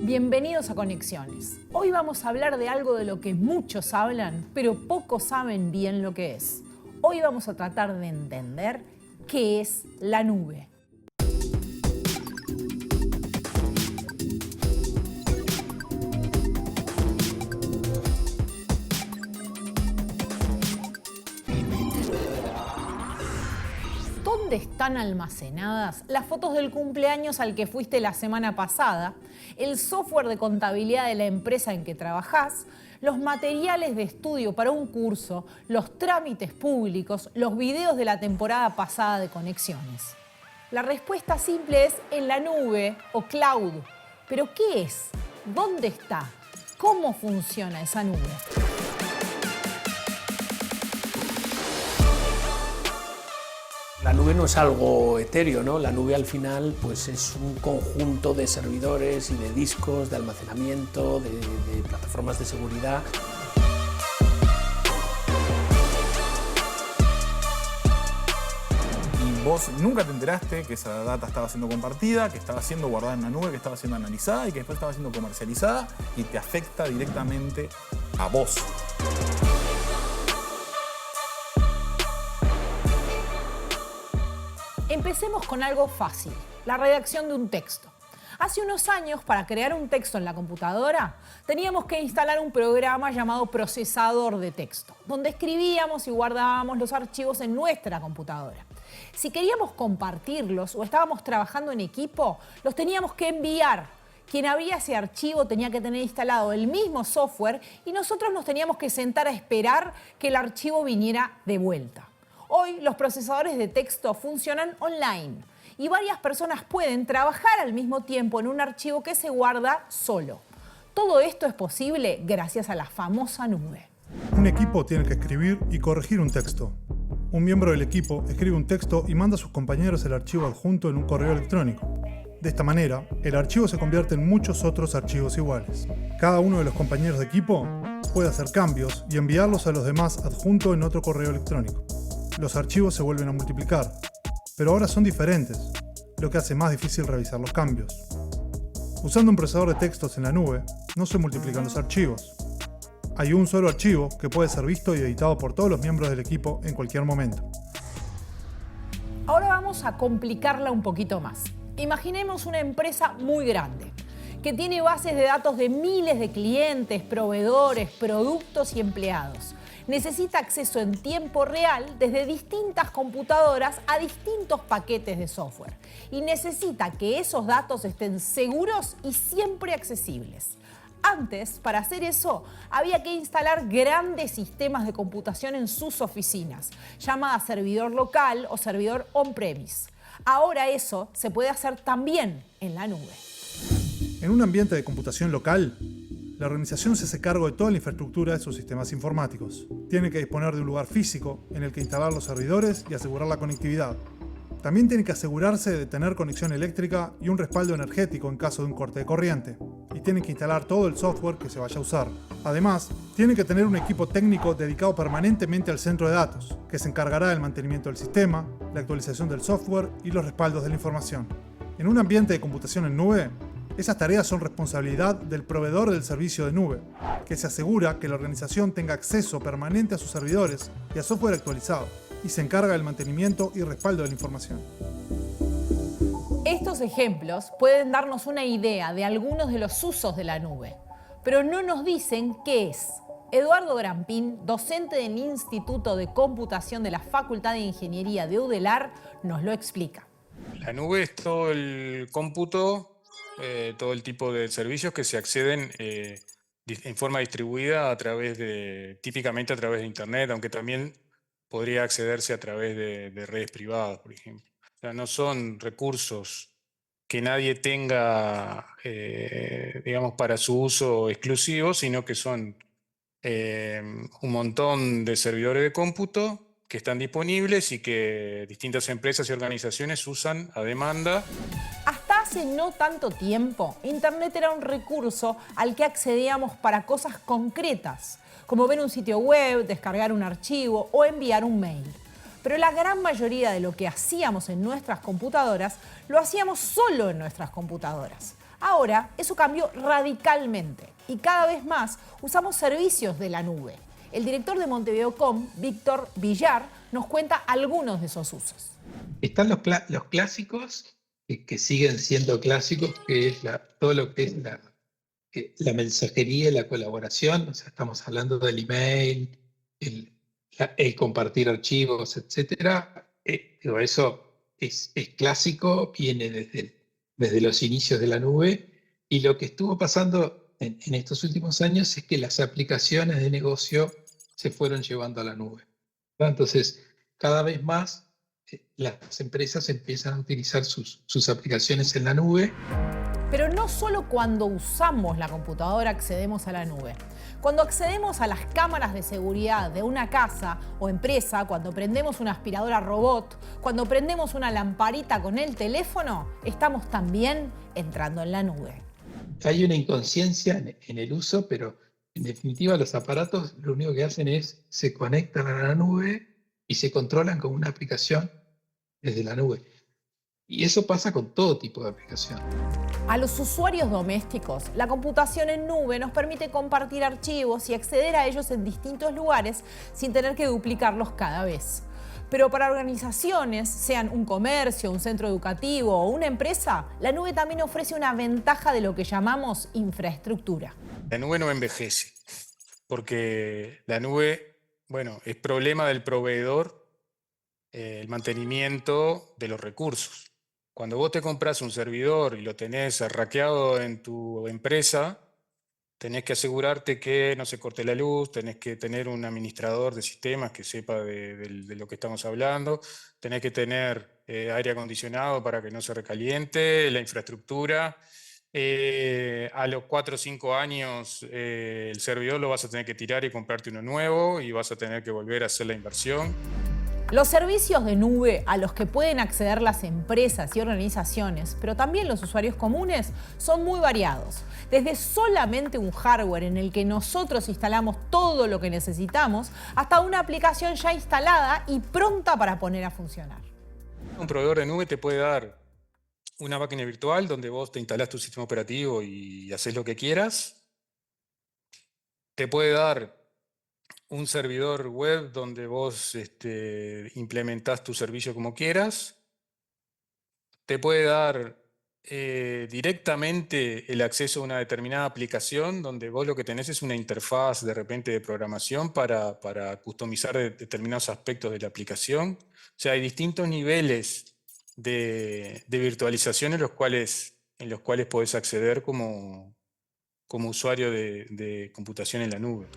Bienvenidos a Conexiones. Hoy vamos a hablar de algo de lo que muchos hablan, pero pocos saben bien lo que es. Hoy vamos a tratar de entender qué es la nube. ¿Dónde están almacenadas las fotos del cumpleaños al que fuiste la semana pasada, el software de contabilidad de la empresa en que trabajás, los materiales de estudio para un curso, los trámites públicos, los videos de la temporada pasada de Conexiones? La respuesta simple es en la nube o cloud. ¿Pero qué es? ¿Dónde está? ¿Cómo funciona esa nube? La nube no es algo etéreo, ¿no? La nube al final pues, es un conjunto de servidores y de discos, de almacenamiento, de plataformas de seguridad. Y vos nunca te enteraste que esa data estaba siendo compartida, que estaba siendo guardada en la nube, que estaba siendo analizada y que después estaba siendo comercializada y te afecta directamente a vos. Empecemos con algo fácil, la redacción de un texto. Hace unos años, para crear un texto en la computadora, teníamos que instalar un programa llamado procesador de texto, donde escribíamos y guardábamos los archivos en nuestra computadora. Si queríamos compartirlos o estábamos trabajando en equipo, los teníamos que enviar. Quien abría ese archivo tenía que tener instalado el mismo software y nosotros nos teníamos que sentar a esperar que el archivo viniera de vuelta. Hoy los procesadores de texto funcionan online y varias personas pueden trabajar al mismo tiempo en un archivo que se guarda solo. Todo esto es posible gracias a la famosa nube. Un equipo tiene que escribir y corregir un texto. Un miembro del equipo escribe un texto y manda a sus compañeros el archivo adjunto en un correo electrónico. De esta manera, el archivo se convierte en muchos otros archivos iguales. Cada uno de los compañeros de equipo puede hacer cambios y enviarlos a los demás adjunto en otro correo electrónico. Los archivos se vuelven a multiplicar, pero ahora son diferentes, lo que hace más difícil revisar los cambios. Usando un procesador de textos en la nube, no se multiplican los archivos. Hay un solo archivo que puede ser visto y editado por todos los miembros del equipo en cualquier momento. Ahora vamos a complicarla un poquito más. Imaginemos una empresa muy grande, que tiene bases de datos de miles de clientes, proveedores, productos y empleados. Necesita acceso en tiempo real desde distintas computadoras a distintos paquetes de software. Y necesita que esos datos estén seguros y siempre accesibles. Antes, para hacer eso, había que instalar grandes sistemas de computación en sus oficinas, llamadas servidor local o servidor on-premise. Ahora eso se puede hacer también en la nube. En un ambiente de computación local, la organización se hace cargo de toda la infraestructura de sus sistemas informáticos. Tiene que disponer de un lugar físico en el que instalar los servidores y asegurar la conectividad. También tiene que asegurarse de tener conexión eléctrica y un respaldo energético en caso de un corte de corriente. Y tiene que instalar todo el software que se vaya a usar. Además, tiene que tener un equipo técnico dedicado permanentemente al centro de datos, que se encargará del mantenimiento del sistema, la actualización del software y los respaldos de la información. En un ambiente de computación en nube, esas tareas son responsabilidad del proveedor del servicio de nube, que se asegura que la organización tenga acceso permanente a sus servidores y a software actualizado, y se encarga del mantenimiento y respaldo de la información. Estos ejemplos pueden darnos una idea de algunos de los usos de la nube, pero no nos dicen qué es. Eduardo Grampín, docente del Instituto de Computación de la Facultad de Ingeniería de UDELAR, nos lo explica. La nube es todo el cómputo, todo el tipo de servicios que se acceden en forma distribuida típicamente a través de Internet, aunque también podría accederse a través de redes privadas, por ejemplo. O sea, no son recursos que nadie tenga, digamos, para su uso exclusivo, sino que son un montón de servidores de cómputo que están disponibles y que distintas empresas y organizaciones usan a demanda. Hasta hace no tanto tiempo, Internet era un recurso al que accedíamos para cosas concretas, como ver un sitio web, descargar un archivo o enviar un mail. Pero la gran mayoría de lo que hacíamos en nuestras computadoras, lo hacíamos solo en nuestras computadoras. Ahora eso cambió radicalmente y cada vez más usamos servicios de la nube. El director de Montevideo.com, Víctor Villar, nos cuenta algunos de esos usos. Están los clásicos, que siguen siendo clásicos, que es todo lo que es la mensajería y la colaboración. O sea, estamos hablando del email, el compartir archivos, etc. Eso es clásico, viene desde los inicios de la nube. Y lo que estuvo pasando en estos últimos años es que las aplicaciones de negocio se fueron llevando a la nube, ¿no? Entonces, cada vez más las empresas empiezan a utilizar sus aplicaciones en la nube. Pero no solo cuando usamos la computadora accedemos a la nube. Cuando accedemos a las cámaras de seguridad de una casa o empresa, cuando prendemos una aspiradora robot, cuando prendemos una lamparita con el teléfono, estamos también entrando en la nube. Hay una inconsciencia en el uso, pero en definitiva los aparatos lo único que hacen es se conectan a la nube y se controlan con una aplicación desde la nube. Y eso pasa con todo tipo de aplicación. A los usuarios domésticos, la computación en nube nos permite compartir archivos y acceder a ellos en distintos lugares sin tener que duplicarlos cada vez. Pero para organizaciones, sean un comercio, un centro educativo o una empresa, la nube también ofrece una ventaja de lo que llamamos infraestructura. La nube no envejece, porque la nube, bueno, es problema del proveedor el mantenimiento de los recursos. Cuando vos te compras un servidor y lo tenés raqueado en tu empresa, tenés que asegurarte que no se corte la luz, tenés que tener un administrador de sistemas que sepa de lo que estamos hablando, tenés que tener aire acondicionado para que no se recaliente, la infraestructura. A los 4 o 5 años el servidor lo vas a tener que tirar y comprarte uno nuevo y vas a tener que volver a hacer la inversión. Los servicios de nube a los que pueden acceder las empresas y organizaciones, pero también los usuarios comunes, son muy variados. Desde solamente un hardware en el que nosotros instalamos todo lo que necesitamos, hasta una aplicación ya instalada y pronta para poner a funcionar. Un proveedor de nube te puede dar una máquina virtual donde vos te instalás tu sistema operativo y haces lo que quieras. Te puede dar un servidor web donde vos implementás tu servicio como quieras. Te puede dar directamente el acceso a una determinada aplicación donde vos lo que tenés es una interfaz de repente de programación para customizar determinados aspectos de la aplicación. O sea, hay distintos niveles de virtualización en los cuales podés acceder como usuario de computación en la nube.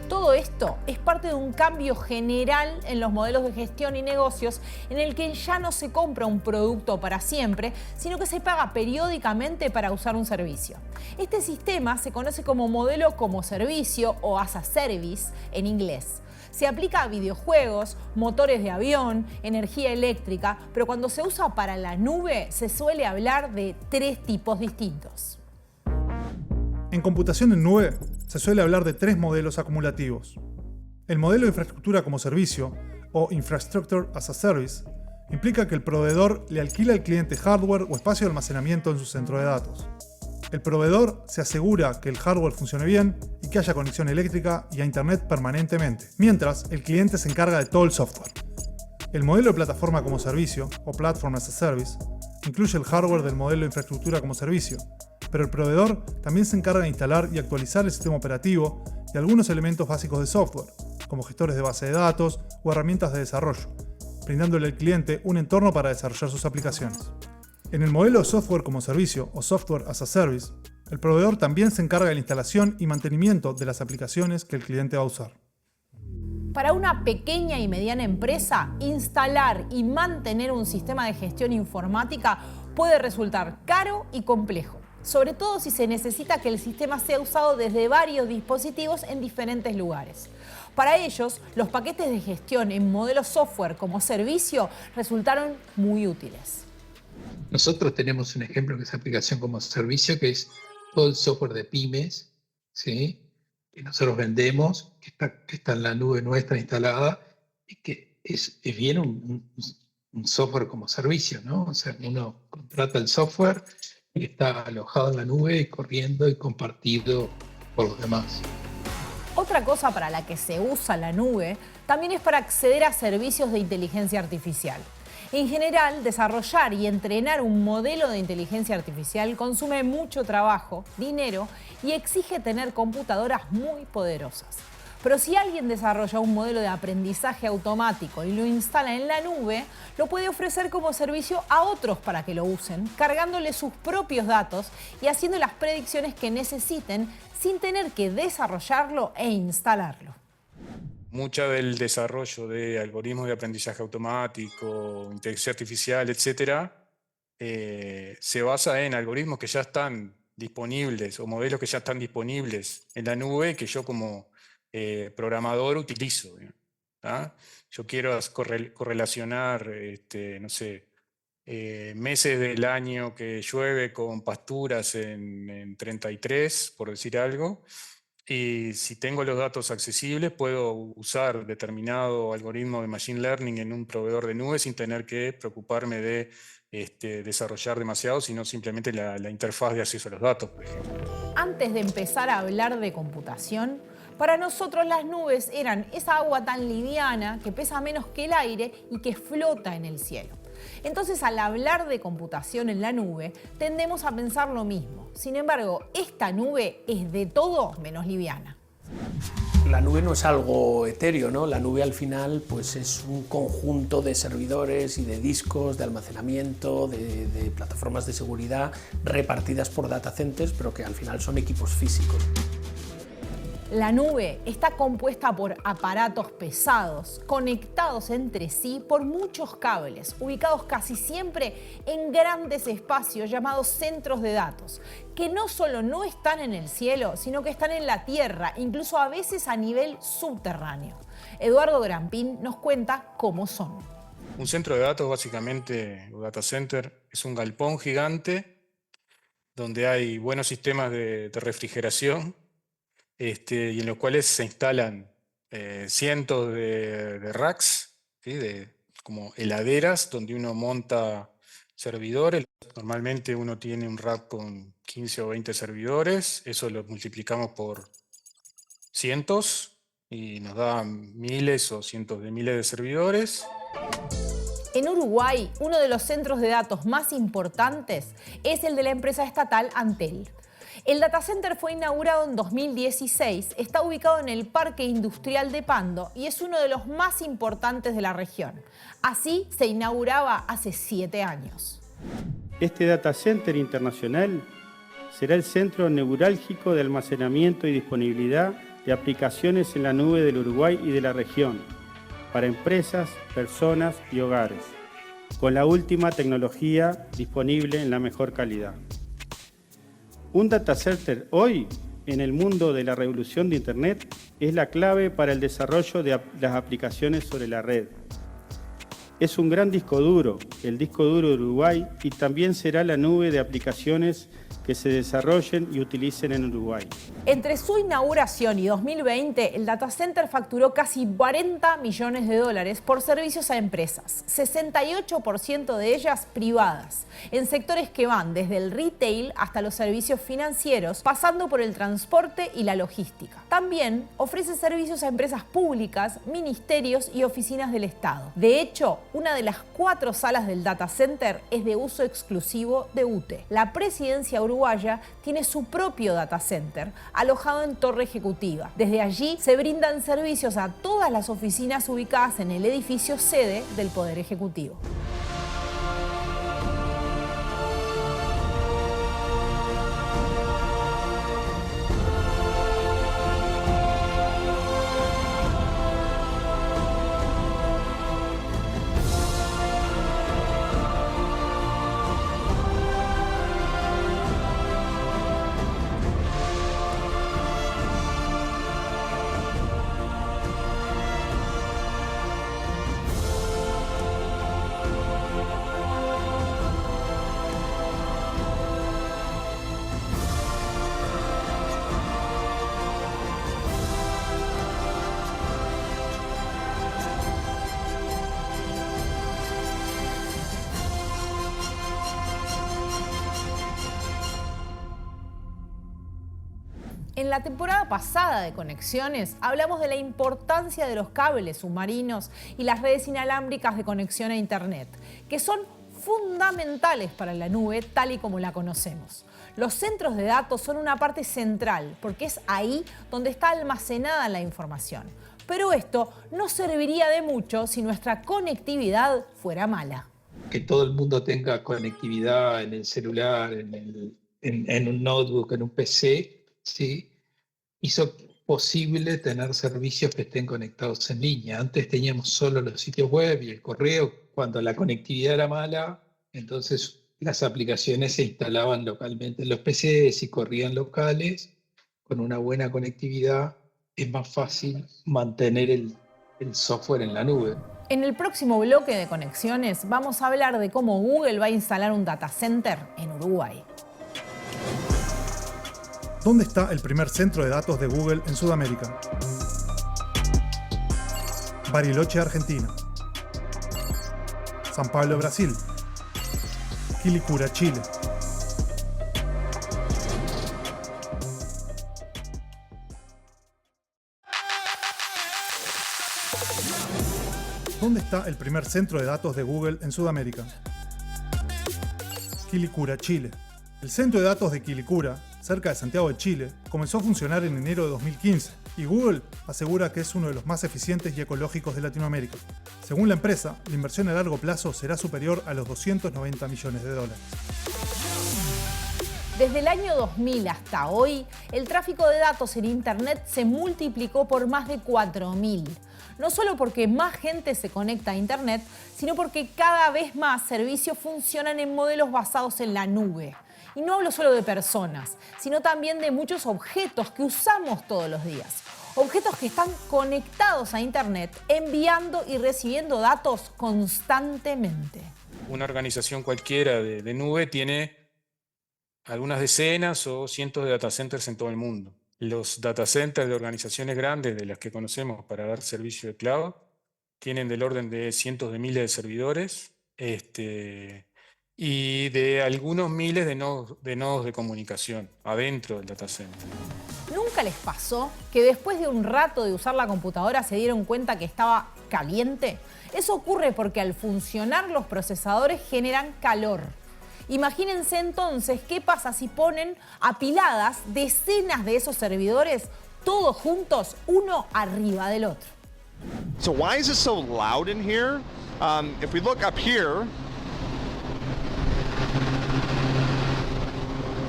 Todo esto es parte de un cambio general en los modelos de gestión y negocios en el que ya no se compra un producto para siempre, sino que se paga periódicamente para usar un servicio. Este sistema se conoce como modelo como servicio o as a service en inglés. Se aplica a videojuegos, motores de avión, energía eléctrica, pero cuando se usa para la nube se suele hablar de 3 tipos distintos. En computación en nube se suele hablar de 3 modelos acumulativos. El modelo de infraestructura como servicio, o Infrastructure as a Service, implica que el proveedor le alquila al cliente hardware o espacio de almacenamiento en su centro de datos. El proveedor se asegura que el hardware funcione bien y que haya conexión eléctrica y a internet permanentemente, mientras el cliente se encarga de todo el software. El modelo de plataforma como servicio, o Platform as a Service, incluye el hardware del modelo de infraestructura como servicio, pero el proveedor también se encarga de instalar y actualizar el sistema operativo y algunos elementos básicos de software, como gestores de base de datos o herramientas de desarrollo, brindándole al cliente un entorno para desarrollar sus aplicaciones. En el modelo de software como servicio o Software as a Service, el proveedor también se encarga de la instalación y mantenimiento de las aplicaciones que el cliente va a usar. Para una pequeña y mediana empresa, instalar y mantener un sistema de gestión informática puede resultar caro y complejo, sobre todo si se necesita que el sistema sea usado desde varios dispositivos en diferentes lugares. Para ellos, los paquetes de gestión en modelo software como servicio resultaron muy útiles. Nosotros tenemos un ejemplo que es aplicación como servicio, que es todo el software de pymes, ¿sí?, que nosotros vendemos, que está en la nube nuestra instalada, y que es bien un software como servicio, ¿no? O sea, uno contrata el software, que está alojado en la nube y corriendo y compartido por los demás. Otra cosa para la que se usa la nube también es para acceder a servicios de inteligencia artificial. En general, desarrollar y entrenar un modelo de inteligencia artificial consume mucho trabajo, dinero y exige tener computadoras muy poderosas. Pero si alguien desarrolla un modelo de aprendizaje automático y lo instala en la nube, lo puede ofrecer como servicio a otros para que lo usen, cargándole sus propios datos y haciendo las predicciones que necesiten sin tener que desarrollarlo e instalarlo. Mucha del desarrollo de algoritmos de aprendizaje automático, inteligencia artificial, etcétera, se basa en algoritmos que ya están disponibles o modelos que ya están disponibles en la nube que yo como programador utilizo. ¿tá? Yo quiero correlacionar, no sé, meses del año que llueve con pasturas en 33, por decir algo. Y si tengo los datos accesibles, puedo usar determinado algoritmo de Machine Learning en un proveedor de nube sin tener que preocuparme de desarrollar demasiado, sino simplemente la interfaz de acceso a los datos, por ejemplo. Antes de empezar a hablar de computación, para nosotros las nubes eran esa agua tan liviana que pesa menos que el aire y que flota en el cielo. Entonces, al hablar de computación en la nube, tendemos a pensar lo mismo. Sin embargo, esta nube es de todo menos liviana. La nube no es algo etéreo, ¿no? La nube al final pues, es un conjunto de servidores y de discos, de almacenamiento, de plataformas de seguridad repartidas por data centers, pero que al final son equipos físicos. La nube está compuesta por aparatos pesados, conectados entre sí por muchos cables, ubicados casi siempre en grandes espacios llamados centros de datos, que no solo no están en el cielo, sino que están en la tierra, incluso a veces a nivel subterráneo. Eduardo Grampín nos cuenta cómo son. Un centro de datos, básicamente, o data center, es un galpón gigante donde hay buenos sistemas de refrigeración, y en los cuales se instalan cientos de racks, ¿sí? Como heladeras donde uno monta servidores. Normalmente uno tiene un rack con 15 o 20 servidores, eso lo multiplicamos por cientos y nos da miles o cientos de miles de servidores. En Uruguay, uno de los centros de datos más importantes es el de la empresa estatal Antel. El datacenter fue inaugurado en 2016, está ubicado en el Parque Industrial de Pando y es uno de los más importantes de la región. Así se inauguraba hace 7 años. Este datacenter internacional será el centro neurálgico de almacenamiento y disponibilidad de aplicaciones en la nube del Uruguay y de la región, para empresas, personas y hogares, con la última tecnología disponible en la mejor calidad. Un data center hoy, en el mundo de la revolución de Internet, es la clave para el desarrollo de las aplicaciones sobre la red. Es un gran disco duro, el disco duro de Uruguay, y también será la nube de aplicaciones que se desarrollen y utilicen en Uruguay. Entre su inauguración y 2020, el datacenter facturó casi 40 millones de dólares por servicios a empresas, 68% de ellas privadas, en sectores que van desde el retail hasta los servicios financieros, pasando por el transporte y la logística. También ofrece servicios a empresas públicas, ministerios y oficinas del Estado. De hecho, una de las 4 salas del datacenter es de uso exclusivo de UTE. La presidencia uruguaya tiene su propio datacenter, alojado en Torre Ejecutiva. Desde allí se brindan servicios a todas las oficinas ubicadas en el edificio sede del Poder Ejecutivo. En la temporada pasada de Conexiones hablamos de la importancia de los cables submarinos y las redes inalámbricas de conexión a Internet, que son fundamentales para la nube tal y como la conocemos. Los centros de datos son una parte central porque es ahí donde está almacenada la información. Pero esto no serviría de mucho si nuestra conectividad fuera mala. Que todo el mundo tenga conectividad en el celular, en un notebook, en un PC, ¿sí? Hizo posible tener servicios que estén conectados en línea. Antes teníamos solo los sitios web y el correo. Cuando la conectividad era mala, entonces las aplicaciones se instalaban localmente en los PCs y corrían locales. Con una buena conectividad es más fácil mantener el software en la nube. En el próximo bloque de Conexiones vamos a hablar de cómo Google va a instalar un data center en Uruguay. ¿Dónde está el primer centro de datos de Google en Sudamérica? Bariloche, Argentina. San Pablo, Brasil. Quilicura, Chile. ¿Dónde está el primer centro de datos de Google en Sudamérica? Quilicura, Chile. El centro de datos de Quilicura, cerca de Santiago de Chile, comenzó a funcionar en enero de 2015 y Google asegura que es uno de los más eficientes y ecológicos de Latinoamérica. Según la empresa, la inversión a largo plazo será superior a los 290 millones de dólares. Desde el año 2000 hasta hoy, el tráfico de datos en Internet se multiplicó por más de 4.000. No solo porque más gente se conecta a Internet, sino porque cada vez más servicios funcionan en modelos basados en la nube. Y no hablo solo de personas, sino también de muchos objetos que usamos todos los días. Objetos que están conectados a Internet, enviando y recibiendo datos constantemente. Una organización cualquiera de nube tiene algunas decenas o cientos de data centers en todo el mundo. Los data centers de organizaciones grandes, de las que conocemos para dar servicio de cloud, tienen del orden de cientos de miles de servidores y de algunos miles de nodos de comunicación adentro del data center. ¿Nunca les pasó que después de un rato de usar la computadora se dieron cuenta que estaba caliente? Eso ocurre porque al funcionar los procesadores generan calor. Imagínense entonces qué pasa si ponen apiladas decenas de esos servidores, todos juntos, uno arriba del otro. So why is it so loud in here? If we look up here,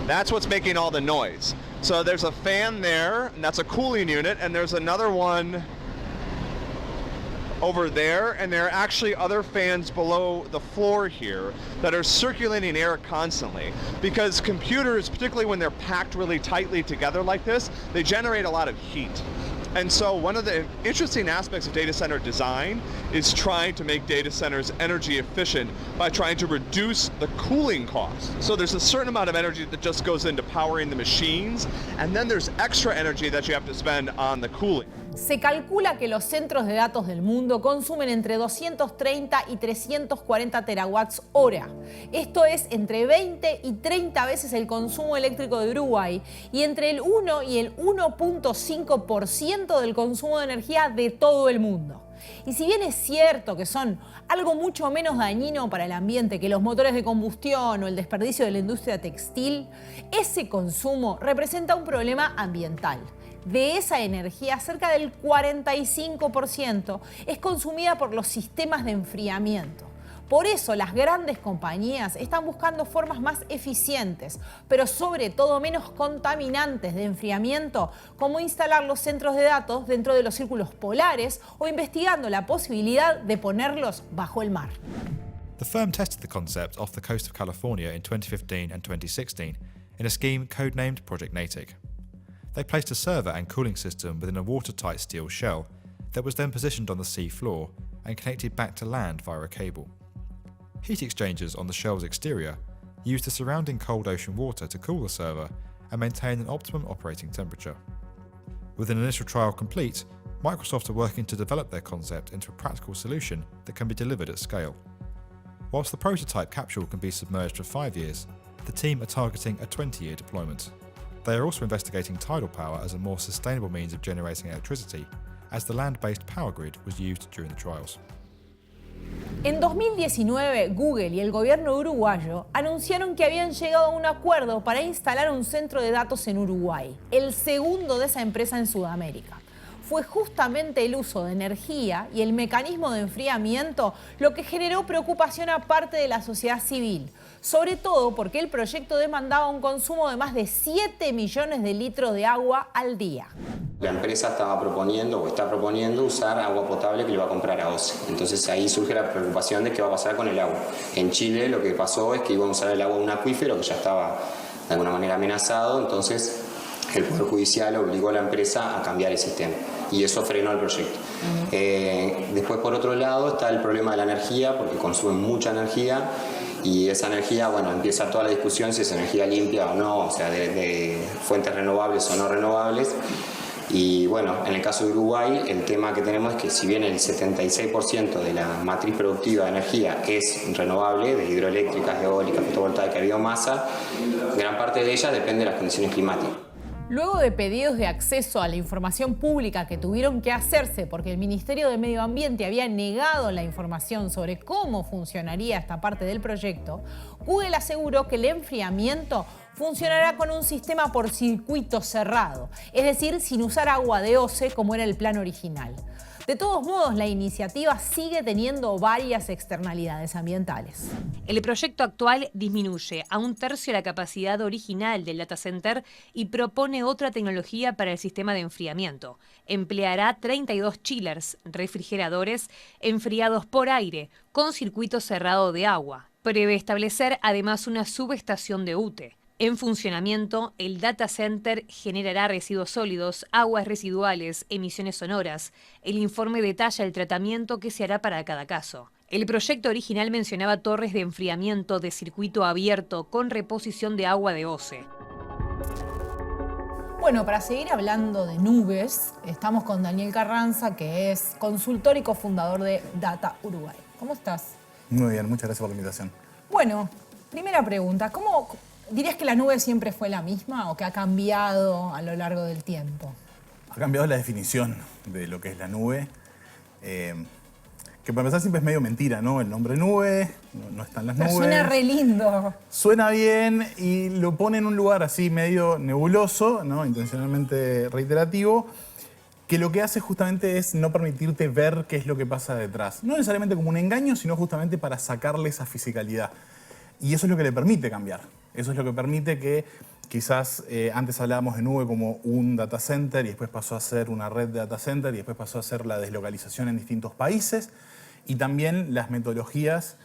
that's what's making all the noise. So there's a fan there, and that's a cooling unit, and there's another one over there, and there are actually other fans below the floor here that are circulating air constantly, because computers, particularly when they're packed really tightly together like this, they generate a lot of heat. And so one of the interesting aspects of data center design is trying to make data centers energy efficient by trying to reduce the cooling costs. So there's a certain amount of energy that just goes into powering the machines, and then there's extra energy that you have to spend on the cooling. Se calcula que los centros de datos del mundo consumen entre 230 y 340 terawatts hora. Esto es entre 20 y 30 veces el consumo eléctrico de Uruguay y entre el 1 y el 1.5% del consumo de energía de todo el mundo. Y si bien es cierto que son algo mucho menos dañino para el ambiente que los motores de combustión o el desperdicio de la industria textil, ese consumo representa un problema ambiental. De esa energía, cerca del 45% es consumida por los sistemas de enfriamiento. Por eso las grandes compañías están buscando formas más eficientes, pero sobre todo menos contaminantes de enfriamiento, como instalar los centros de datos dentro de los círculos polares o investigando la posibilidad de ponerlos bajo el mar. The firm tested the concept off the coast of California in 2015 and 2016 in a scheme codenamed Project Natick. They placed a server and cooling system within a watertight steel shell that was then positioned on the sea floor and connected back to land via a cable. Heat exchangers on the shell's exterior used the surrounding cold ocean water to cool the server and maintain an optimum operating temperature. With an initial trial complete, Microsoft are working to develop their concept into a practical solution that can be delivered at scale. Whilst the prototype capsule can be submerged for 5 years, the team are targeting a 20-year deployment. They are also investigating tidal power as a more sustainable means of generating electricity, as the land-based power grid was used during the trials. En 2019, Google y el gobierno uruguayo anunciaron que habían llegado a un acuerdo para instalar un centro de datos en Uruguay, el segundo de esa empresa en Sudamérica. Fue justamente el uso de energía y el mecanismo de enfriamiento lo que generó preocupación a parte de la sociedad civil, sobre todo porque el proyecto demandaba un consumo de más de 7 millones de litros de agua al día. La empresa estaba proponiendo o está proponiendo usar agua potable que le va a comprar a OCE. Entonces ahí surge la preocupación de qué va a pasar con el agua. En Chile lo que pasó es que iban a usar el agua de un acuífero que ya estaba de alguna manera amenazado, entonces el Poder Judicial obligó a la empresa a cambiar el sistema y eso frenó el proyecto. Después, por otro lado, está el problema de la energía, porque consumen mucha energía y esa energía, bueno, empieza toda la discusión si es energía limpia o no, o sea, de fuentes renovables o no renovables. Y bueno, en el caso de Uruguay, el tema que tenemos es que si bien el 76% de la matriz productiva de energía es renovable, de hidroeléctricas, eólicas, fotovoltaicas, biomasa, gran parte de ella depende de las condiciones climáticas. Luego de pedidos de acceso a la información pública que tuvieron que hacerse porque el Ministerio de Medio Ambiente había negado la información sobre cómo funcionaría esta parte del proyecto, Google aseguró que el enfriamiento funcionará con un sistema por circuito cerrado, es decir, sin usar agua de OCE como era el plan original. De todos modos, la iniciativa sigue teniendo varias externalidades ambientales. El proyecto actual disminuye a 1/3 la capacidad original del data center y propone otra tecnología para el sistema de enfriamiento. Empleará 32 chillers, refrigeradores, enfriados por aire, con circuito cerrado de agua. Prevé establecer además una subestación de UTE. En funcionamiento, el data center generará residuos sólidos, aguas residuales, emisiones sonoras. El informe detalla el tratamiento que se hará para cada caso. El proyecto original mencionaba torres de enfriamiento de circuito abierto con reposición de agua de OCE. Bueno, para seguir hablando de nubes, estamos con Daniel Carranza, que es consultor y cofundador de Data Uruguay. ¿Cómo estás? Muy bien, muchas gracias por la invitación. Bueno, primera pregunta, ¿dirías que la nube siempre fue la misma o que ha cambiado a lo largo del tiempo? Ha cambiado la definición de lo que es la nube, que para empezar siempre es medio mentira, ¿no? El nombre nube, no están las nubes. Pero suena re lindo. Suena bien y lo pone en un lugar así medio nebuloso, ¿no? Intencionalmente reiterativo, que lo que hace justamente es no permitirte ver qué es lo que pasa detrás. No necesariamente como un engaño, sino justamente para sacarle esa fisicalidad. Y eso es lo que le permite cambiar. Eso es lo que permite que quizás antes hablábamos de nube como un data center y después pasó a ser una red de data center y después pasó a ser la deslocalización en distintos países y también las metodologías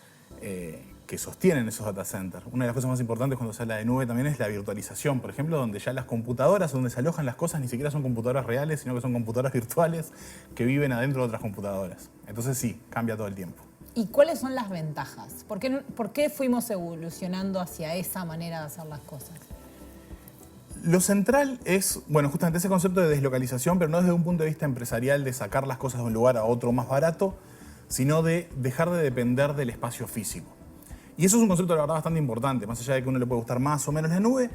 que sostienen esos data centers. Una de las cosas más importantes cuando se habla de nube también es la virtualización, por ejemplo, donde ya las computadoras donde se alojan las cosas ni siquiera son computadoras reales, sino que son computadoras virtuales que viven adentro de otras computadoras. Entonces sí, cambia todo el tiempo. ¿Y cuáles son las ventajas? ¿Por qué fuimos evolucionando hacia esa manera de hacer las cosas? Lo central es, bueno, justamente ese concepto de deslocalización, pero no desde un punto de vista empresarial de sacar las cosas de un lugar a otro más barato, sino de dejar de depender del espacio físico. Y eso es un concepto, la verdad, bastante importante. Más allá de que a uno le puede gustar más o menos la nube,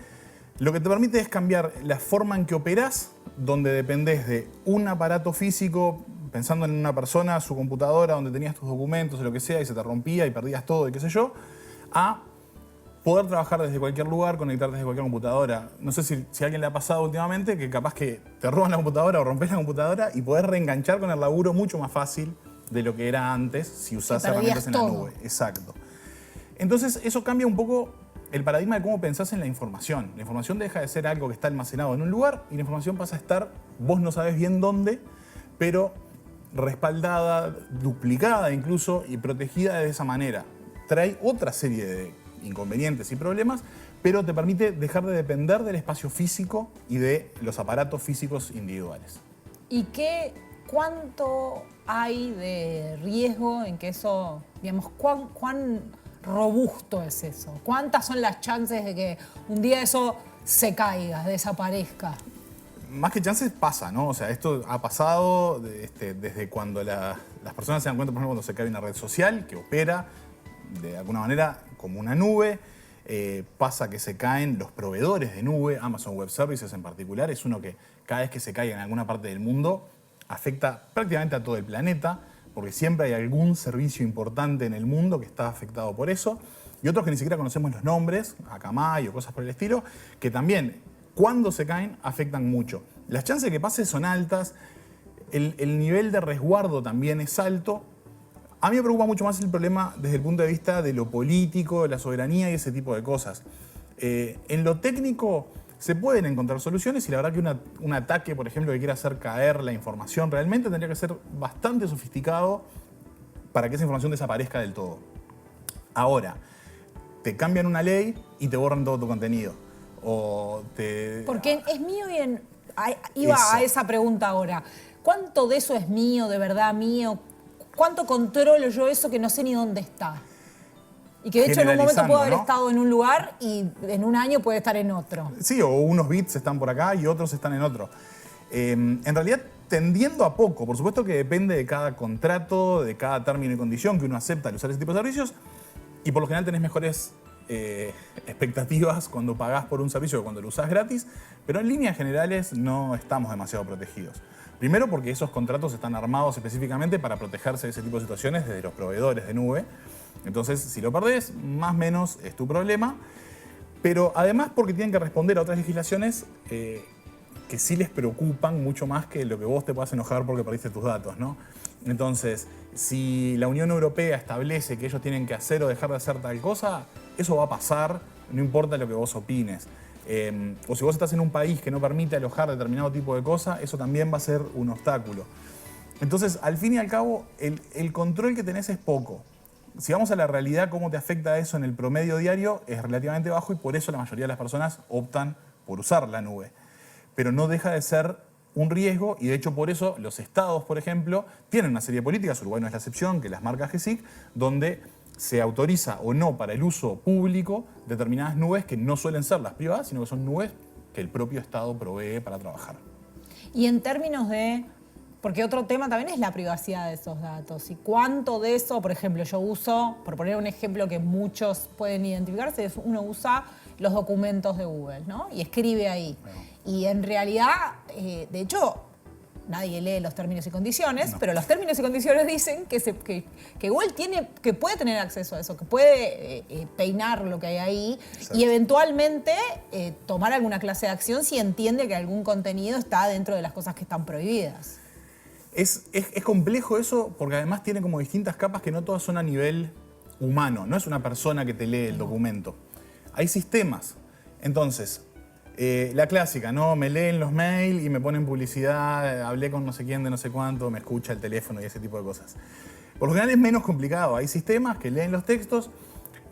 lo que te permite es cambiar la forma en que operás, donde dependés de un aparato físico, pensando en una persona, su computadora, donde tenías tus documentos o lo que sea, y se te rompía y perdías todo y qué sé yo, a poder trabajar desde cualquier lugar, conectar desde cualquier computadora. No sé si a alguien le ha pasado últimamente que capaz que te roban la computadora o rompes la computadora y poder reenganchar con el laburo mucho más fácil de lo que era antes si usás herramientas en la nube. Exacto. Entonces eso cambia un poco el paradigma de cómo pensás en la información. La información deja de ser algo que está almacenado en un lugar y la información pasa a estar, vos no sabés bien dónde, pero respaldada, duplicada incluso y protegida de esa manera. Trae otra serie de inconvenientes y problemas, pero te permite dejar de depender del espacio físico y de los aparatos físicos individuales. ¿Y cuánto hay de riesgo en que eso, digamos, cuán robusto es eso? ¿Cuántas son las chances de que un día eso se caiga, desaparezca? Más que chances pasa, ¿no? O sea, esto ha pasado desde cuando las personas se dan cuenta, por ejemplo, cuando se cae una red social que opera de alguna manera como una nube. Pasa que se caen los proveedores de nube, Amazon Web Services en particular, es uno que cada vez que se caiga en alguna parte del mundo afecta prácticamente a todo el planeta, porque siempre hay algún servicio importante en el mundo que está afectado por eso, y otros que ni siquiera conocemos los nombres, Akamai o cosas por el estilo, que también cuando se caen afectan mucho. Las chances de que pase son altas, el nivel de resguardo también es alto. A mí me preocupa mucho más el problema desde el punto de vista de lo político, de la soberanía y ese tipo de cosas. En lo técnico se pueden encontrar soluciones y la verdad que un ataque, por ejemplo, que quiera hacer caer la información realmente tendría que ser bastante sofisticado para que esa información desaparezca del todo. Ahora, te cambian una ley y te borran todo tu contenido. Porque es mío y iba a esa pregunta ahora. ¿Cuánto de eso es mío, de verdad mío? ¿Cuánto controlo yo eso que no sé ni dónde está? Y que de hecho en un momento puedo haber estado en un lugar y en un año puede estar en otro. Sí, o unos bits están por acá y otros están en otro. En realidad tendiendo a poco. Por supuesto que depende de cada contrato, de cada término y condición que uno acepta al usar ese tipo de servicios. Y por lo general tenés mejores expectativas cuando pagás por un servicio que cuando lo usás gratis. Pero en líneas generales no estamos demasiado protegidos. Primero porque esos contratos están armados específicamente para protegerse de ese tipo de situaciones desde los proveedores de nube. Entonces, si lo perdés, más o menos es tu problema. Pero además porque tienen que responder a otras legislaciones que sí les preocupan mucho más que lo que vos te puedas enojar porque perdiste tus datos, ¿no? Entonces, si la Unión Europea establece que ellos tienen que hacer o dejar de hacer tal cosa, eso va a pasar, no importa lo que vos opines. O si vos estás en un país que no permite alojar determinado tipo de cosa, eso también va a ser un obstáculo. Entonces, al fin y al cabo, el control que tenés es poco. Si vamos a la realidad, cómo te afecta eso en el promedio diario, es relativamente bajo y por eso la mayoría de las personas optan por usar la nube. Pero no deja de ser un riesgo y de hecho por eso los estados, por ejemplo, tienen una serie de políticas, Uruguay no es la excepción, que las marca GESIC, donde se autoriza o no para el uso público determinadas nubes que no suelen ser las privadas, sino que son nubes que el propio Estado provee para trabajar. Y en términos de... Porque otro tema también es la privacidad de esos datos. Y cuánto de eso, por ejemplo, yo uso, por poner un ejemplo que muchos pueden identificarse, es uno usa los documentos de Google, ¿no? Y escribe ahí. Bueno. Y en realidad, de hecho, nadie lee los términos y condiciones, pero los términos y condiciones dicen que Google puede tener acceso a eso, que puede peinar lo que hay ahí. Exacto. Y eventualmente tomar alguna clase de acción si entiende que algún contenido está dentro de las cosas que están prohibidas. Es complejo eso porque además tiene como distintas capas que no todas son a nivel humano. No es una persona que te lee el documento. Hay sistemas. Entonces, la clásica, ¿no? Me leen los mails y me ponen publicidad, hablé con no sé quién de no sé cuánto, me escucha el teléfono y ese tipo de cosas. Por lo general es menos complicado. Hay sistemas que leen los textos.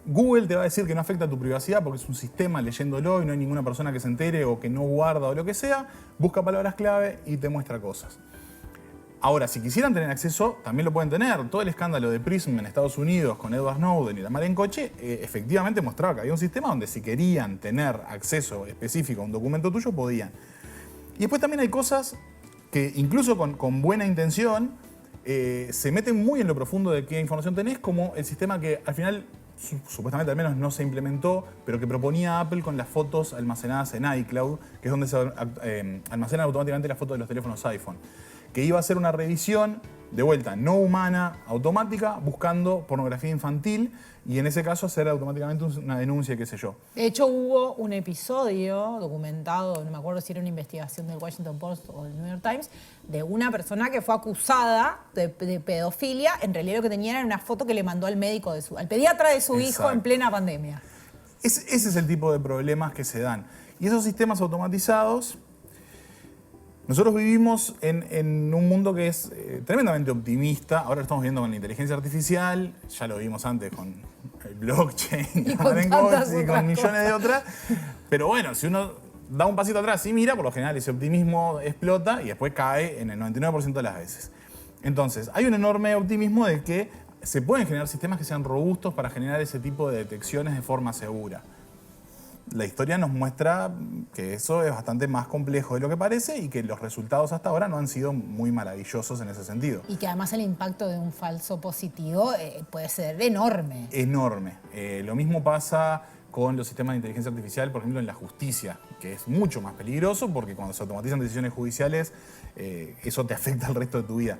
Google te va a decir que no afecta a tu privacidad porque es un sistema leyéndolo y no hay ninguna persona que se entere o que no guarda o lo que sea. Busca palabras clave y te muestra cosas. Ahora, si quisieran tener acceso, también lo pueden tener. Todo el escándalo de Prism en Estados Unidos con Edward Snowden y la mar en coche, efectivamente mostraba que había un sistema donde si querían tener acceso específico a un documento tuyo, podían. Y después también hay cosas que incluso con buena intención se meten muy en lo profundo de qué información tenés, como el sistema que al final, supuestamente al menos no se implementó, pero que proponía Apple con las fotos almacenadas en iCloud, que es donde se almacenan automáticamente las fotos de los teléfonos iPhone. Que iba a hacer una revisión, de vuelta, no humana, automática, buscando pornografía infantil y en ese caso hacer automáticamente una denuncia, qué sé yo. De hecho, hubo un episodio documentado, no me acuerdo si era una investigación del Washington Post o del New York Times, de una persona que fue acusada de pedofilia. En realidad lo que tenía era una foto que le mandó al médico, al pediatra de su hijo en plena pandemia. Ese es el tipo de problemas que se dan. Y esos sistemas automatizados... Nosotros vivimos en un mundo que es tremendamente optimista. Ahora lo estamos viendo con la inteligencia artificial, ya lo vimos antes con el blockchain, y con millones de otras. Pero bueno, si uno da un pasito atrás y mira, por lo general ese optimismo explota y después cae en el 99% de las veces. Entonces, hay un enorme optimismo de que se pueden generar sistemas que sean robustos para generar ese tipo de detecciones de forma segura. La historia nos muestra que eso es bastante más complejo de lo que parece y que los resultados hasta ahora no han sido muy maravillosos en ese sentido. Y que además el impacto de un falso positivo puede ser enorme. Enorme. Lo mismo pasa con los sistemas de inteligencia artificial, por ejemplo, en la justicia, que es mucho más peligroso porque cuando se automatizan decisiones judiciales, eso te afecta al resto de tu vida.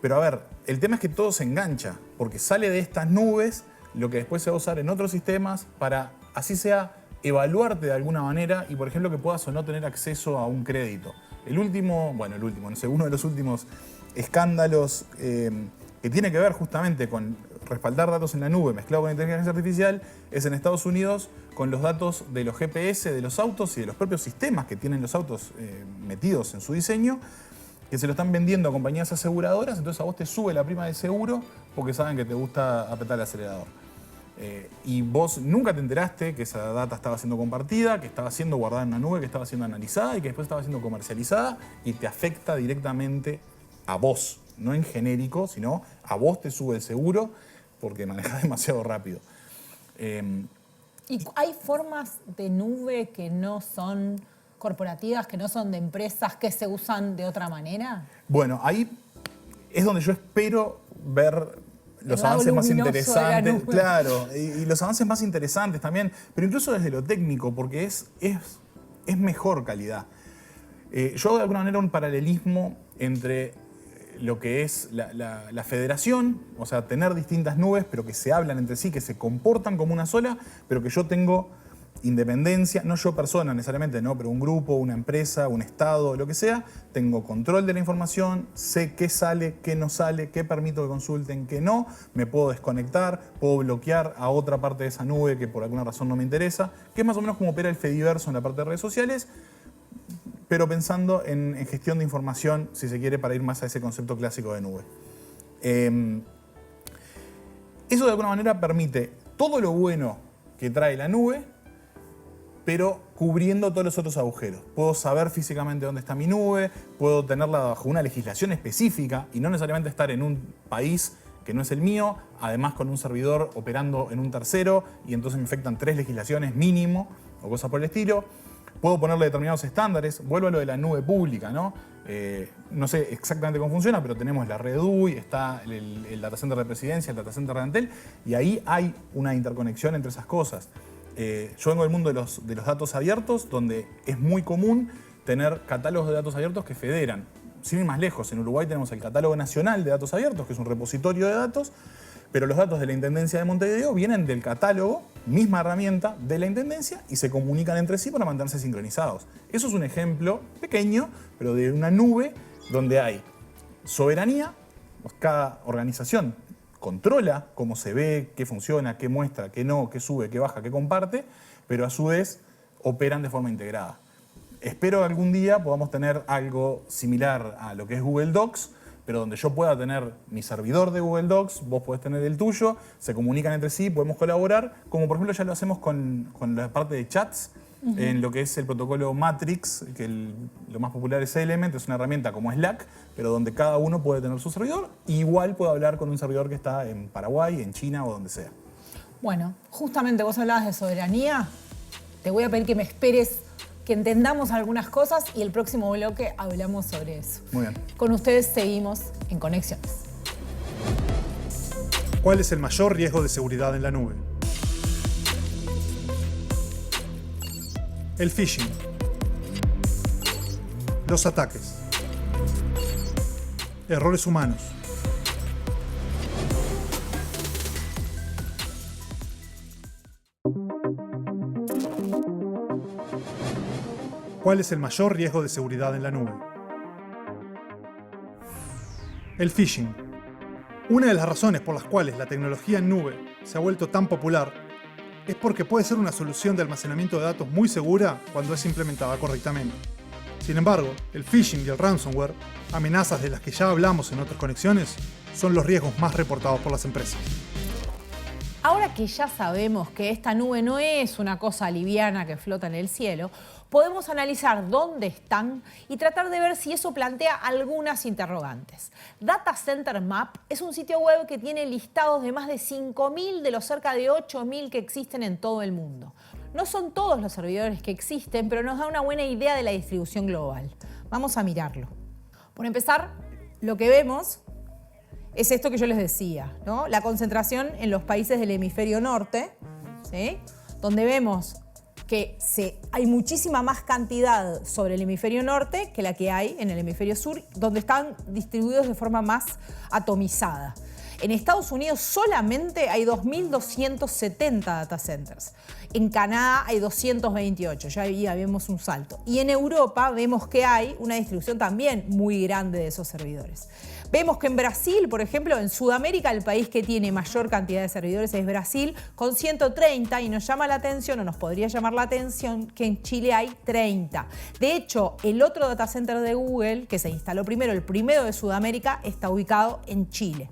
Pero a ver, el tema es que todo se engancha, porque sale de estas nubes lo que después se va a usar en otros sistemas para, así sea, evaluarte de alguna manera y, por ejemplo, que puedas o no tener acceso a un crédito. Uno de los últimos escándalos que tiene que ver justamente con respaldar datos en la nube mezclado con inteligencia artificial es en Estados Unidos con los datos de los GPS de los autos y de los propios sistemas que tienen los autos metidos en su diseño, que se lo están vendiendo a compañías aseguradoras, entonces a vos te sube la prima de seguro porque saben que te gusta apretar el acelerador. Y vos nunca te enteraste que esa data estaba siendo compartida, que estaba siendo guardada en una nube, que estaba siendo analizada y que después estaba siendo comercializada y te afecta directamente a vos, no en genérico, sino a vos te sube el seguro porque manejás demasiado rápido. ¿Y hay formas de nube que no son corporativas, que no son de empresas, que se usan de otra manera? Bueno, ahí es donde yo espero ver los avances más interesantes. Claro, y los avances más interesantes también, pero incluso desde lo técnico, porque es mejor calidad. Yo hago de alguna manera un paralelismo entre lo que es la federación, o sea, tener distintas nubes, pero que se hablan entre sí, que se comportan como una sola, pero que yo tengo independencia, no yo persona necesariamente, no, pero un grupo, una empresa, un estado, lo que sea, tengo control de la información, sé qué sale, qué no sale, qué permito que consulten, qué no, me puedo desconectar, puedo bloquear a otra parte de esa nube que por alguna razón no me interesa, que es más o menos como opera el Fediverso en la parte de redes sociales, pero pensando en gestión de información, si se quiere, para ir más a ese concepto clásico de nube. Eso de alguna manera permite todo lo bueno que trae la nube, pero cubriendo todos los otros agujeros. Puedo saber físicamente dónde está mi nube, puedo tenerla bajo una legislación específica y no necesariamente estar en un país que no es el mío, además con un servidor operando en un tercero y entonces me afectan 3 legislaciones mínimo o cosas por el estilo. Puedo ponerle determinados estándares, vuelvo a lo de la nube pública, ¿no? No sé exactamente cómo funciona, pero tenemos la red UI, está el data center de Presidencia, el data center de Antel, y ahí hay una interconexión entre esas cosas. Yo vengo del mundo de los datos abiertos, donde es muy común tener catálogos de datos abiertos que federan. Sin ir más lejos, en Uruguay tenemos el Catálogo Nacional de Datos Abiertos, que es un repositorio de datos, pero los datos de la Intendencia de Montevideo vienen del catálogo, misma herramienta de la Intendencia, y se comunican entre sí para mantenerse sincronizados. Eso es un ejemplo pequeño, pero de una nube donde hay soberanía, pues cada organización controla cómo se ve, qué funciona, qué muestra, qué no, qué sube, qué baja, qué comparte, pero a su vez operan de forma integrada. Espero que algún día podamos tener algo similar a lo que es Google Docs, pero donde yo pueda tener mi servidor de Google Docs, vos podés tener el tuyo, se comunican entre sí, podemos colaborar, como por ejemplo ya lo hacemos con la parte de chats, en lo que es el protocolo Matrix, que lo más popular es Element, es una herramienta como Slack, pero donde cada uno puede tener su servidor, igual puedo hablar con un servidor que está en Paraguay, en China o donde sea. Bueno, justamente vos hablabas de soberanía, te voy a pedir que me esperes que entendamos algunas cosas y el próximo bloque hablamos sobre eso. Muy bien. Con ustedes seguimos en Conexiones. ¿Cuál es el mayor riesgo de seguridad en la nube? El phishing. Los ataques. Errores humanos. ¿Cuál es el mayor riesgo de seguridad en la nube? El phishing. Una de las razones por las cuales la tecnología en nube se ha vuelto tan popular es porque puede ser una solución de almacenamiento de datos muy segura cuando es implementada correctamente. Sin embargo, el phishing y el ransomware, amenazas de las que ya hablamos en otras conexiones, son los riesgos más reportados por las empresas. Ahora que ya sabemos que esta nube no es una cosa liviana que flota en el cielo, podemos analizar dónde están y tratar de ver si eso plantea algunas interrogantes. Data Center Map es un sitio web que tiene listados de más de 5.000 de los cerca de 8.000 que existen en todo el mundo. No son todos los servidores que existen, pero nos da una buena idea de la distribución global. Vamos a mirarlo. Por empezar, lo que vemos es esto que yo les decía, ¿no? La concentración en los países del hemisferio norte, ¿sí? donde vemos que hay muchísima más cantidad sobre el hemisferio norte que la que hay en el hemisferio sur, donde están distribuidos de forma más atomizada. En Estados Unidos solamente hay 2.270 data centers. En Canadá hay 228, ya ahí vemos un salto. Y en Europa vemos que hay una distribución también muy grande de esos servidores. Vemos que en Brasil, por ejemplo, en Sudamérica, el país que tiene mayor cantidad de servidores es Brasil, con 130, y nos llama la atención, o nos podría llamar la atención, que en Chile hay 30. De hecho, el otro data center de Google, que se instaló primero, el primero de Sudamérica, está ubicado en Chile.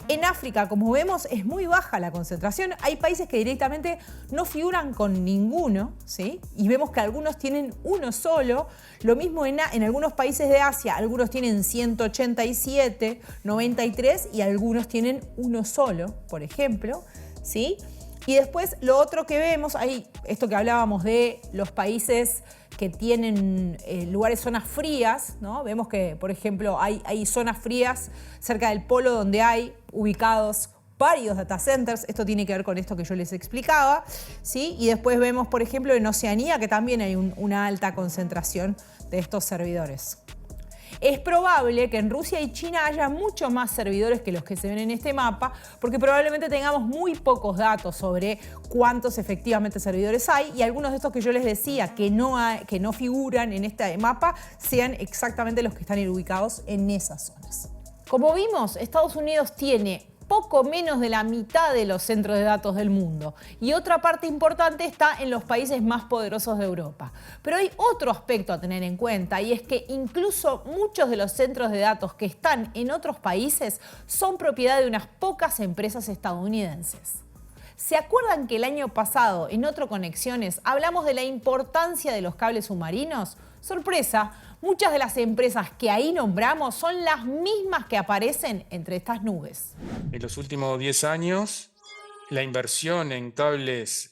En África, como vemos, es muy baja la concentración. Hay países que directamente no figuran con ninguno, ¿sí? Y vemos que algunos tienen uno solo. Lo mismo en algunos países de Asia, algunos tienen 187, 93 y algunos tienen uno solo, por ejemplo, ¿sí? Y después lo otro que vemos, hay esto que hablábamos de los países que tienen lugares, zonas frías, ¿no? Vemos que, por ejemplo, hay zonas frías cerca del polo donde hay ubicados varios data centers. Esto tiene que ver con esto que yo les explicaba, ¿sí? Y después vemos, por ejemplo, en Oceanía que también hay una alta concentración de estos servidores. Es probable que en Rusia y China haya mucho más servidores que los que se ven en este mapa, porque probablemente tengamos muy pocos datos sobre cuántos efectivamente servidores hay, y algunos de estos que yo les decía que no figuran en este mapa sean exactamente los que están ubicados en esas zonas. Como vimos, Estados Unidos tiene poco menos de la mitad de los centros de datos del mundo, y otra parte importante está en los países más poderosos de Europa. Pero hay otro aspecto a tener en cuenta, y es que incluso muchos de los centros de datos que están en otros países son propiedad de unas pocas empresas estadounidenses. ¿Se acuerdan que el año pasado en Otro Conexiones hablamos de la importancia de los cables submarinos? Sorpresa, muchas de las empresas que ahí nombramos son las mismas que aparecen entre estas nubes. En los últimos 10 años, la inversión en cables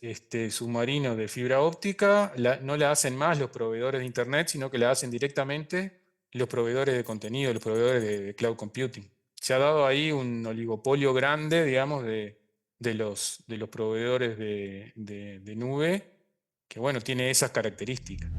submarinos de fibra óptica no la hacen más los proveedores de Internet, sino que la hacen directamente los proveedores de contenido, los proveedores de cloud computing. Se ha dado ahí un oligopolio grande, digamos, de los proveedores de nube, que bueno, tiene esas características.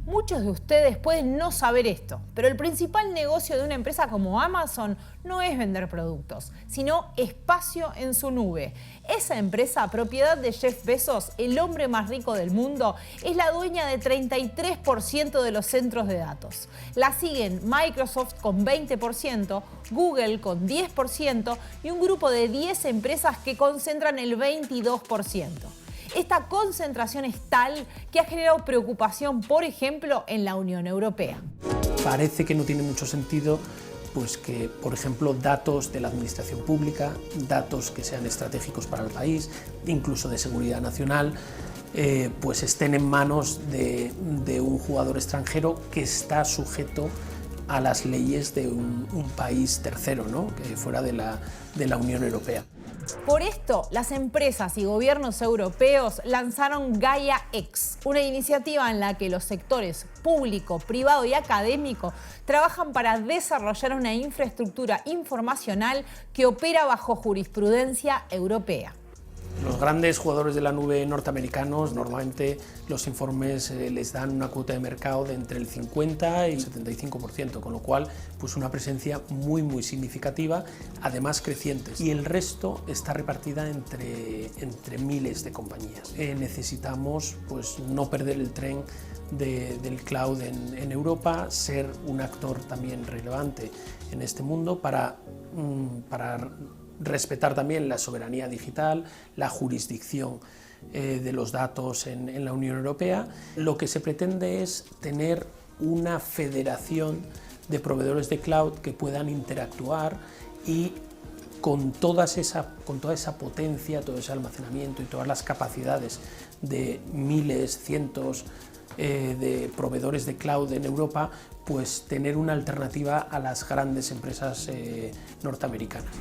Muchos de ustedes pueden no saber esto, pero el principal negocio de una empresa como Amazon no es vender productos, sino espacio en su nube. Esa empresa, propiedad de Jeff Bezos, el hombre más rico del mundo, es la dueña de 33% de los centros de datos. La siguen Microsoft con 20%, Google con 10% y un grupo de 10 empresas que concentran el 22%. Esta concentración es tal que ha generado preocupación, por ejemplo, en la Unión Europea. Parece que no tiene mucho sentido pues que, por ejemplo, datos de la administración pública, datos que sean estratégicos para el país, incluso de seguridad nacional, pues estén en manos de un jugador extranjero que está sujeto a las leyes de un país tercero, ¿no? Que fuera de la Unión Europea. Por esto, las empresas y gobiernos europeos lanzaron Gaia-X, una iniciativa en la que los sectores público, privado y académico trabajan para desarrollar una infraestructura informacional que opera bajo jurisprudencia europea. Los grandes jugadores de la nube norteamericanos, normalmente los informes les dan una cuota de mercado de entre el 50 y el 75%, con lo cual pues una presencia muy significativa, además creciente. Y el resto está repartida entre miles de compañías. Necesitamos pues no perder el tren del cloud en Europa, ser un actor también relevante en este mundo para respetar también la soberanía digital, la jurisdicción de los datos en la Unión Europea. Lo que se pretende es tener una federación de proveedores de cloud que puedan interactuar y con toda esa potencia, todo ese almacenamiento y todas las capacidades de miles, cientos de proveedores de cloud en Europa, pues tener una alternativa a las grandes empresas norteamericanas.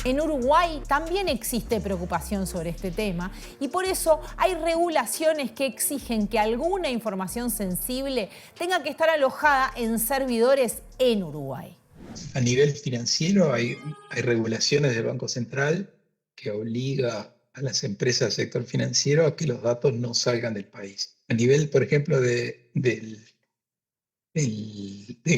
En Uruguay también existe preocupación sobre este tema y por eso hay regulaciones que exigen que alguna información sensible tenga que estar alojada en servidores en Uruguay. A nivel financiero hay regulaciones del Banco Central que obliga a las empresas del sector financiero a que los datos no salgan del país. A nivel, por ejemplo, del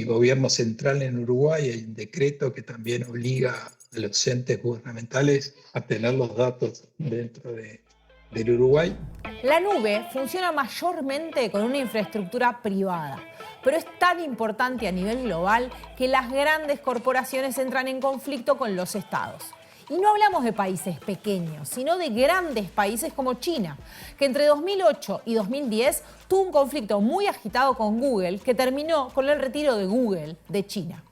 gobierno central en Uruguay hay un decreto que también obliga a los entes gubernamentales a tener los datos dentro del Uruguay. La nube funciona mayormente con una infraestructura privada, pero es tan importante a nivel global que las grandes corporaciones entran en conflicto con los estados. Y no hablamos de países pequeños, sino de grandes países como China, que entre 2008 y 2010 tuvo un conflicto muy agitado con Google que terminó con el retiro de Google de China.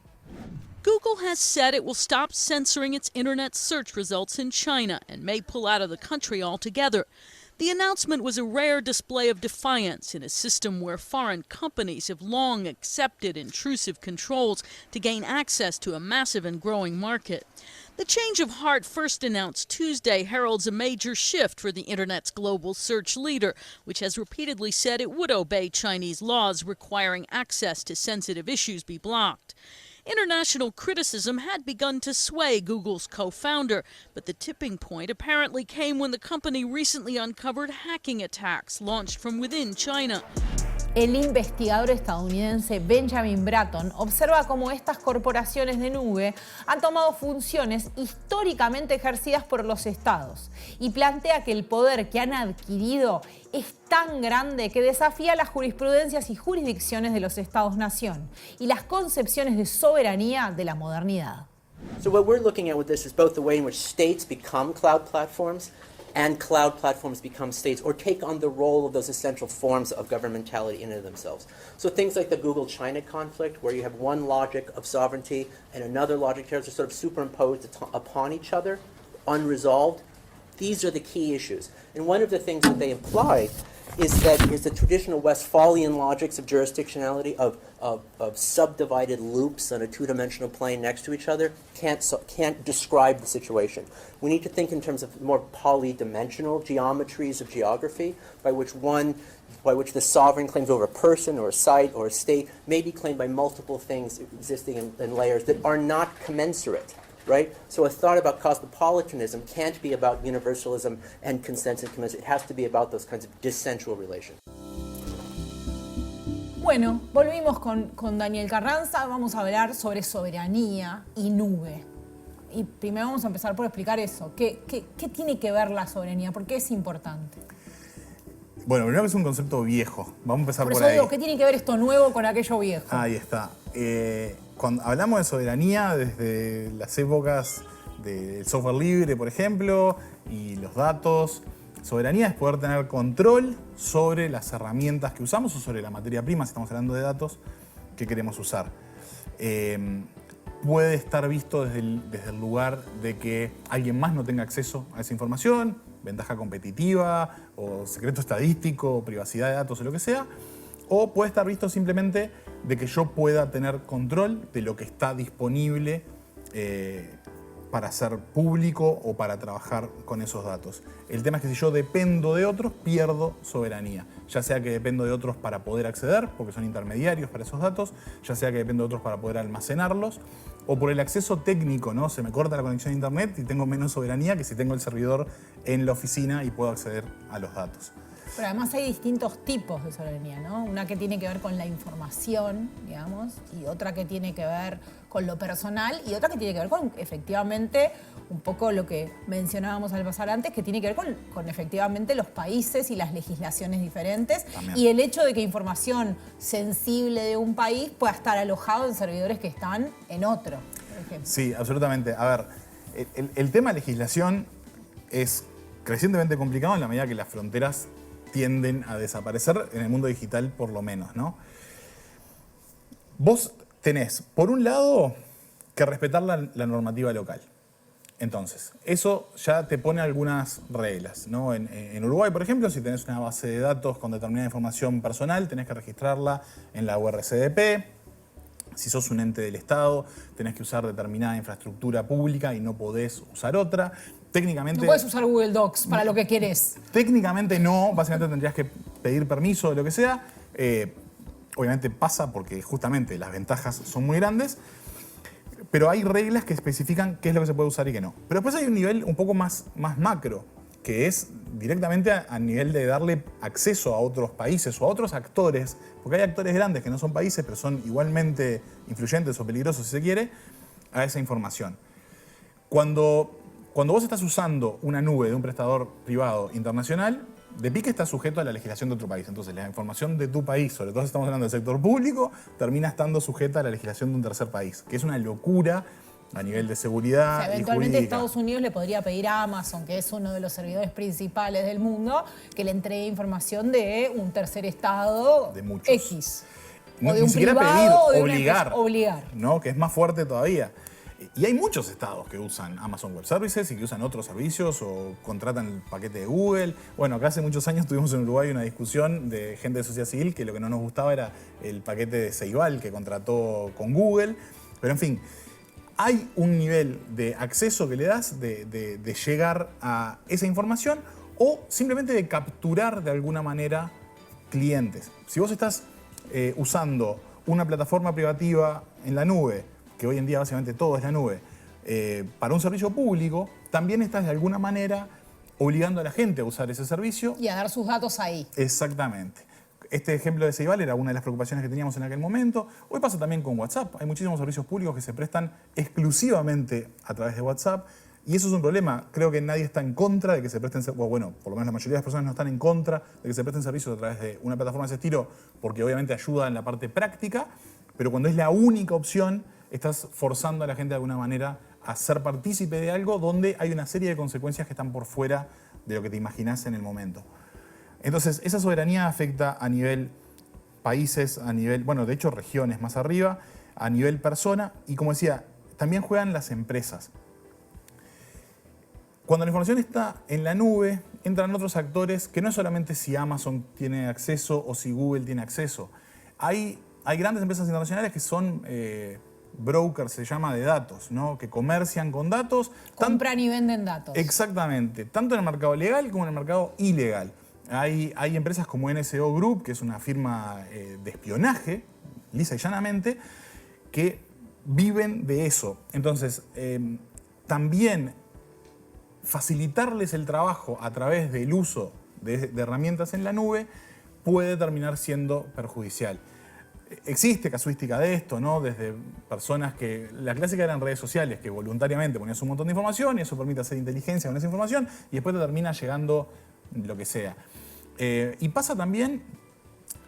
Google has said it will stop censoring its internet search results in China and may pull out of the country altogether. The announcement was a rare display of defiance in a system where foreign companies have long accepted intrusive controls to gain access to a massive and growing market. The change of heart, first announced Tuesday, heralds a major shift for the Internet's global search leader, which has repeatedly said it would obey Chinese laws requiring access to sensitive issues be blocked. International criticism had begun to sway Google's co-founder, but the tipping point apparently came when the company recently uncovered hacking attacks launched from within China. El investigador estadounidense Benjamin Bratton observa cómo estas corporaciones de nube han tomado funciones históricamente ejercidas por los estados y plantea que el poder que han adquirido es tan grande que desafía las jurisprudencias y jurisdicciones de los estados-nación y las concepciones de soberanía de la modernidad. So what we're looking at with this is both the way in which states become cloud platforms and cloud platforms become states or take on the role of those essential forms of governmentality in and of themselves. So things like the Google-China conflict, where you have one logic of sovereignty and another logic here, are sort of superimposed upon each other, unresolved. These are the key issues. And one of the things that they imply is that the traditional Westphalian logics of jurisdictionality, of subdivided loops on a two-dimensional plane next to each other, can't describe the situation. We need to think in terms of more polydimensional geometries of geography, by which the sovereign claims over a person or a site or a state may be claimed by multiple things existing in layers that are not commensurate. Right? So a thought about cosmopolitanism can't be about universalism and consensus. It has to be about those kinds of dissensual relations. Bueno, volvimos con Daniel Carranza. Vamos a hablar sobre soberanía y nube. Y primero vamos a empezar por explicar eso. ¿Qué tiene que ver la soberanía? ¿Por qué es importante? Bueno, primero que es un concepto viejo. Vamos a empezar por eso ahí. digo, ¿qué tiene que ver esto nuevo con aquello viejo? Ahí está. Cuando hablamos de soberanía desde las épocas del software libre, por ejemplo, y los datos, soberanía es poder tener control sobre las herramientas que usamos o sobre la materia prima, si estamos hablando de datos, que queremos usar. Puede estar visto desde el lugar de que alguien más no tenga acceso a esa información, ventaja competitiva, o secreto estadístico, o privacidad de datos o lo que sea, o puede estar visto simplemente de que yo pueda tener control de lo que está disponible para ser público o para trabajar con esos datos. El tema es que si yo dependo de otros, pierdo soberanía. Ya sea que dependo de otros para poder acceder, porque son intermediarios para esos datos, ya sea que dependo de otros para poder almacenarlos, o por el acceso técnico, ¿no? Se me corta la conexión a internet y tengo menos soberanía que si tengo el servidor en la oficina y puedo acceder a los datos. Pero además hay distintos tipos de soberanía, ¿no? Una que tiene que ver con la información, digamos, y otra que tiene que ver con lo personal, y otra que tiene que ver con, efectivamente, un poco lo que mencionábamos al pasar antes, que tiene que ver con efectivamente los países y las legislaciones diferentes. También. Y el hecho de que información sensible de un país pueda estar alojado en servidores que están en otro, por ejemplo. Sí, absolutamente. A ver, el tema de legislación es crecientemente complicado en la medida que las fronteras tienden a desaparecer en el mundo digital, por lo menos, ¿no? Vos tenés, por un lado, que respetar la normativa local. Entonces, eso ya te pone algunas reglas, ¿no? En Uruguay, por ejemplo, si tenés una base de datos con determinada información personal, tenés que registrarla en la URCDP. Si sos un ente del Estado, tenés que usar determinada infraestructura pública y no podés usar otra. Técnicamente, no puedes usar Google Docs para lo que querés. Técnicamente no, básicamente tendrías que pedir permiso o lo que sea. Obviamente pasa porque justamente las ventajas son muy grandes, pero hay reglas que especifican qué es lo que se puede usar y qué no. Pero después hay un nivel un poco más macro, que es directamente a nivel de darle acceso a otros países o a otros actores, porque hay actores grandes que no son países, pero son igualmente influyentes o peligrosos, si se quiere, a esa información. Cuando vos estás usando una nube de un prestador privado internacional, de pique está sujeto a la legislación de otro país. Entonces, la información de tu país, sobre todo si estamos hablando del sector público, termina estando sujeta a la legislación de un tercer país, que es una locura a nivel de seguridad. O sea, y eventualmente jurídica. Estados Unidos le podría pedir a Amazon, que es uno de los servidores principales del mundo, que le entregue información de un tercer estado De muchos. X. No, O de ni un siquiera privado, pedir, o de una obligar. empresa. Obligar. ¿No? Que es más fuerte todavía. Y hay muchos estados que usan Amazon Web Services y que usan otros servicios o contratan el paquete de Google. Bueno, acá hace muchos años tuvimos en Uruguay una discusión de gente de sociedad civil que lo que no nos gustaba era el paquete de Ceibal que contrató con Google. Pero en fin, hay un nivel de acceso que le das de llegar a esa información o simplemente de capturar de alguna manera clientes. Si vos estás usando una plataforma privativa en la nube, que hoy en día básicamente todo es la nube, para un servicio público, también estás de alguna manera obligando a la gente a usar ese servicio. Y a dar sus datos ahí. Exactamente. Este ejemplo de Ceibal era una de las preocupaciones que teníamos en aquel momento. Hoy pasa también con WhatsApp. Hay muchísimos servicios públicos que se prestan exclusivamente a través de WhatsApp. Y eso es un problema. Creo que nadie está en contra de que se presten, bueno, por lo menos la mayoría de las personas no están en contra de que se presten servicios a través de una plataforma de ese estilo, porque obviamente ayuda en la parte práctica, pero cuando es la única opción, estás forzando a la gente de alguna manera a ser partícipe de algo donde hay una serie de consecuencias que están por fuera de lo que te imaginás en el momento. Entonces, esa soberanía afecta a nivel países, a nivel, bueno, de hecho regiones más arriba, a nivel persona y como decía, también juegan las empresas. Cuando la información está en la nube, entran otros actores que no es solamente si Amazon tiene acceso o si Google tiene acceso. Hay grandes empresas internacionales que son brokers, se llama, de datos, ¿no? Que comercian con datos. Compran y venden datos. Exactamente, tanto en el mercado legal como en el mercado ilegal. Hay empresas como NSO Group, que es una firma de espionaje, lisa y llanamente, que viven de eso. Entonces, también facilitarles el trabajo a través del uso de herramientas en la nube puede terminar siendo perjudicial. Existe casuística de esto, ¿no? Desde personas que, la clásica eran redes sociales, que voluntariamente ponías un montón de información y eso permite hacer inteligencia con esa información y después te termina llegando lo que sea. Y pasa también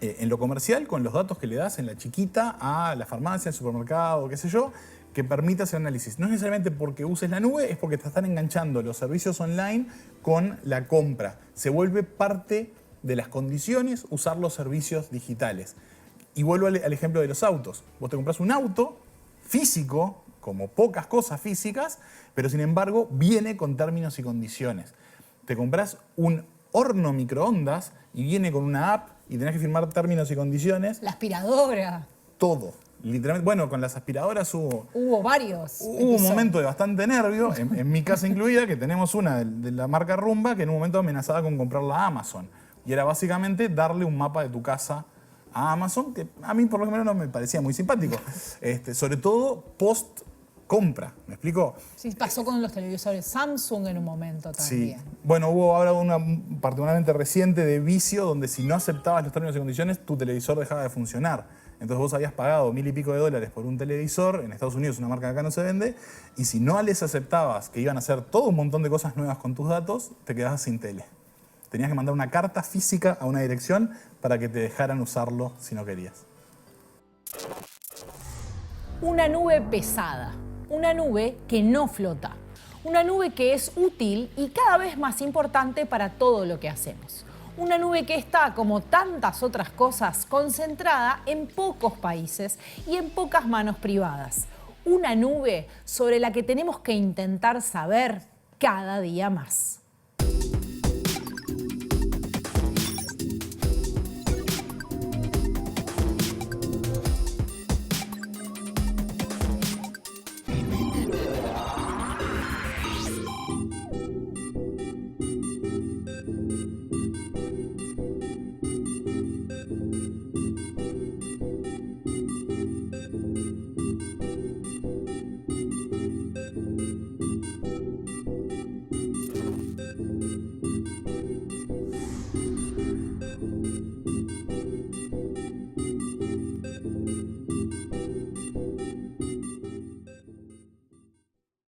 en lo comercial con los datos que le das en la chiquita a la farmacia, al supermercado, qué sé yo, que permite hacer análisis. No es necesariamente porque uses la nube, es porque te están enganchando los servicios online con la compra. Se vuelve parte de las condiciones usar los servicios digitales. Y vuelvo al ejemplo de los autos. Vos te compras un auto físico, como pocas cosas físicas, pero sin embargo viene con términos y condiciones. Te compras un horno microondas y viene con una app y tenés que firmar términos y condiciones. La aspiradora. Todo. Literalmente, bueno, con las aspiradoras Hubo varios. Hubo un momento de bastante nervio, en mi casa incluida, que tenemos una de la marca Rumba que en un momento amenazaba con comprarla a Amazon. Y era básicamente darle un mapa de tu casa a Amazon, que a mí por lo menos no me parecía muy simpático. Sobre todo post compra, ¿me explico? Sí, pasó con los televisores Samsung en un momento también. Sí. Bueno, hubo ahora una particularmente reciente de vicio donde si no aceptabas los términos y condiciones, tu televisor dejaba de funcionar. Entonces vos habías pagado $1000 y pico por un televisor, en Estados Unidos una marca que acá no se vende, y si no les aceptabas que iban a hacer todo un montón de cosas nuevas con tus datos, te quedabas sin tele. Tenías que mandar una carta física a una dirección para que te dejaran usarlo si no querías. Una nube pesada, una nube que no flota, una nube que es útil y cada vez más importante para todo lo que hacemos. Una nube que está, como tantas otras cosas, concentrada en pocos países y en pocas manos privadas. Una nube sobre la que tenemos que intentar saber cada día más. Thank you.